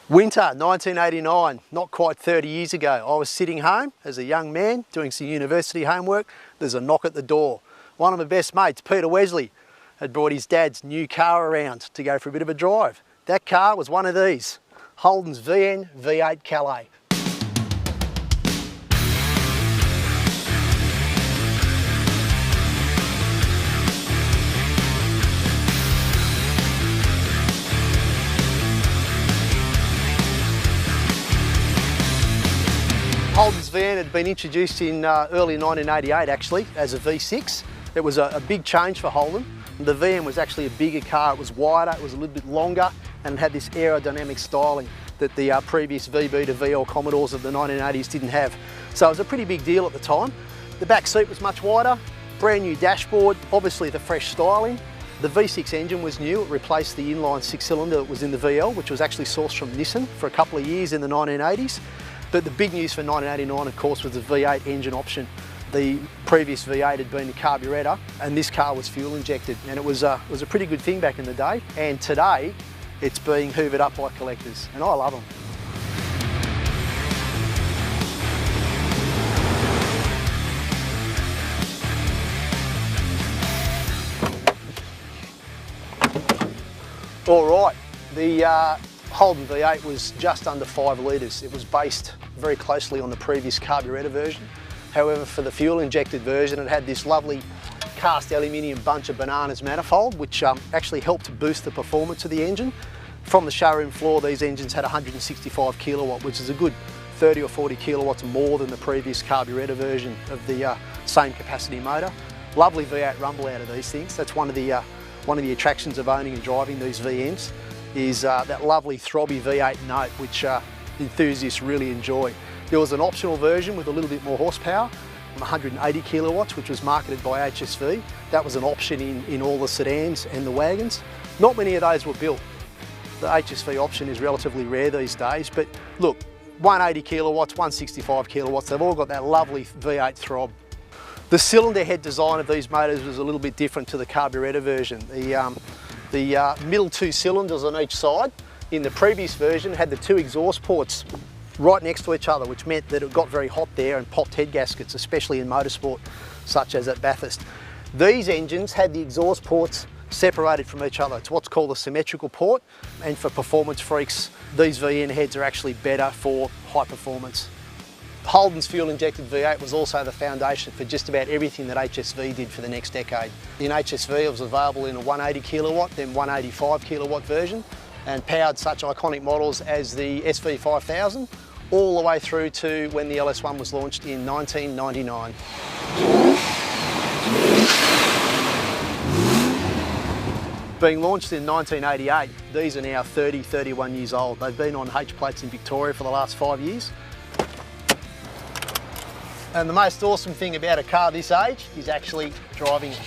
Winter 1989, not quite 30 years ago. I was sitting home as a young man doing some university homework. There's a knock at the door. One of my best mates, Peter Wesley, had brought his dad's new car around to go for a bit of a drive. That car was one of these, Holden's VN V8 Calais. Holden's VN had been introduced in early 1988 actually as a V6. It was a big change for Holden. The VN was actually a bigger car, it was wider, it was a little bit longer, and it had this aerodynamic styling that the previous VB to VL Commodores of the 1980s didn't have. So it was a pretty big deal at the time. The back seat was much wider, brand new dashboard, obviously the fresh styling. The V6 engine was new, it replaced the inline 6-cylinder that was in the VL, which was actually sourced from Nissan for a couple of years in the 1980s. But the big news for 1989, of course, was the V8 engine option. The previous V8 had been a carburettor, and this car was fuel injected, and it was a pretty good thing back in the day. And today, it's being hoovered up by collectors, and I love them. All right, the Holden V8 was just under 5 litres. It was based very closely on the previous carburettor version. However, for the fuel injected version, it had this lovely cast aluminium bunch of bananas manifold, which actually helped to boost the performance of the engine. From the showroom floor, these engines had 165 kilowatt, which is a good 30 or 40 kilowatts more than the previous carburettor version of the same capacity motor. Lovely V8 rumble out of these things. That's one of the attractions of owning and driving these VNs. Is that lovely throbby V8 note, which enthusiasts really enjoy. There was an optional version with a little bit more horsepower, 180 kilowatts, which was marketed by HSV. That was an option in all the sedans and the wagons. Not many of those were built. The HSV option is relatively rare these days, but look, 180 kilowatts, 165 kilowatts, they've all got that lovely V8 throb. The cylinder head design of these motors was a little bit different to the carburettor version. The middle 2 cylinders on each side in the previous version had the 2 exhaust ports right next to each other, which meant that it got very hot there and popped head gaskets, especially in motorsport such as at Bathurst. These engines had the exhaust ports separated from each other. It's what's called a symmetrical port, and for performance freaks, these VN heads are actually better for high performance. Holden's fuel-injected V8 was also the foundation for just about everything that HSV did for the next decade. In HSV, it was available in a 180 kilowatt, then 185 kilowatt version, and powered such iconic models as the SV5000, all the way through to when the LS1 was launched in 1999. Being launched in 1988, these are now 31 years old. They've been on H plates in Victoria for the last 5 years. And the most awesome thing about a car this age is actually driving it.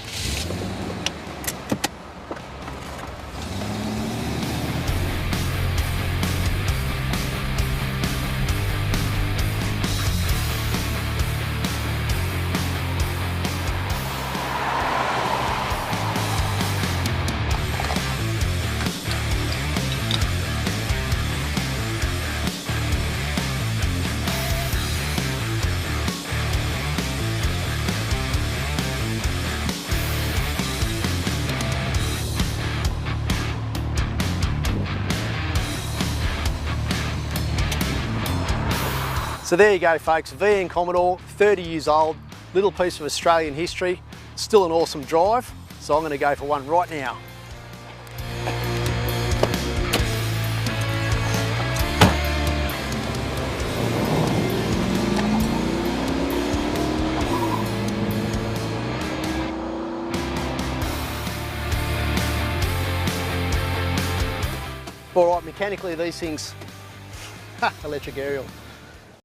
So there you go folks, VN Commodore, 30 years old, little piece of Australian history, still an awesome drive, so I'm going to go for one right now. All right, mechanically these things, electric aerial.